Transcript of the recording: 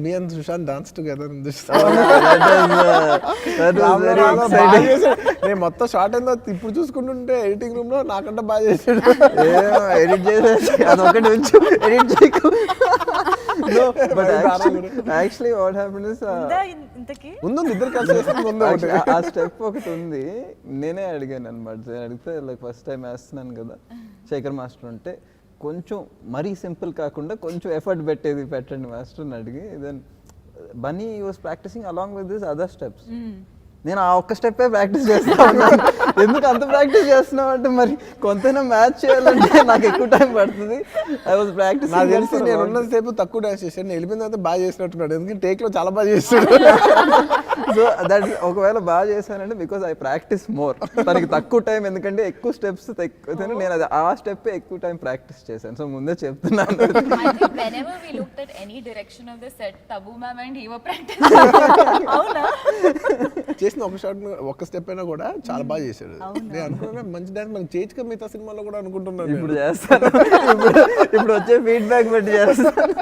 me and Sushant danced together in this. That was very exciting. నేను మొత్తం short అయిందో ఇప్పుడు చూసుకుంటుంటే ఎడిటింగ్ రూమ్ లో నాకంటే బాగా చేసాడు. ఎడిట్ చేసేసి అదొకటి ఉంచు, ఎడిట్ చేయకు. No, but actually what happened is ఉంది ఇద్దరు కలిసి చేస్తుంది. ఆ స్టెప్ ఒకటి ఉంది. నేనే అడిగాను అనమాట. అడిగితే లైక్ ఫస్ట్ టైం వేస్తున్నాను కదా, శేఖర్ మాస్టర్ ఉంటే కొంచెం మరీ సింపుల్ కాకుండా కొంచెం ఎఫర్ట్ పెట్టండి మాస్టర్ అని అడిగి, then Bunny was practising along with this other steps. నేను ఆ ఒక్క స్టెప్పే ప్రాక్టీస్ చేస్తా ఉన్నాను. ఎందుకు అంత ప్రాక్టీస్ చేస్తున్నావు అంటే, మరి కొంతైనా మ్యాచ్ చేయాలంటే నాకు ఎక్కువ టైం పడుతుంది. I was practice. నాకు తెలిసి నేను ఉన్నంతసేపు తక్కువ డాన్స్ చేశాను, నేను వెళ్ళిపోయిన తర్వాత బాగా చేసినట్టున్నాడు. ఎందుకంటే టేక్ లో చాలా బాగా చేస్తాడు. సో దట్ ఒకవేళ బాగా చేశానంటే బికాస్ ఐ ప్రాక్టీస్ మోర్. తనకి తక్కువ టైం, ఎందుకంటే ఎక్కువ స్టెప్స్ నేను అది ఆ స్టెప్ ఎక్కువ టైం ప్రాక్టీస్ చేశాను. సో ముందే చెప్తున్నాను. Whenever we looked at any direction of the set, Tabu ma'am and he were practicing. అవునా? చేసిన ఒక షాట్ ఒక్క స్టెప్ అయినా కూడా చాలా బాగా చేశాడు. నేను అనుకున్నా మంచి డాన్స్ మనకి చేయొచ్చుగా మిగతా సినిమాలో కూడా అనుకుంటున్నాను. ఇప్పుడు చేస్తాను. ఇప్పుడు వచ్చే ఫీడ్బ్యాక్ బట్టి చేస్తాను.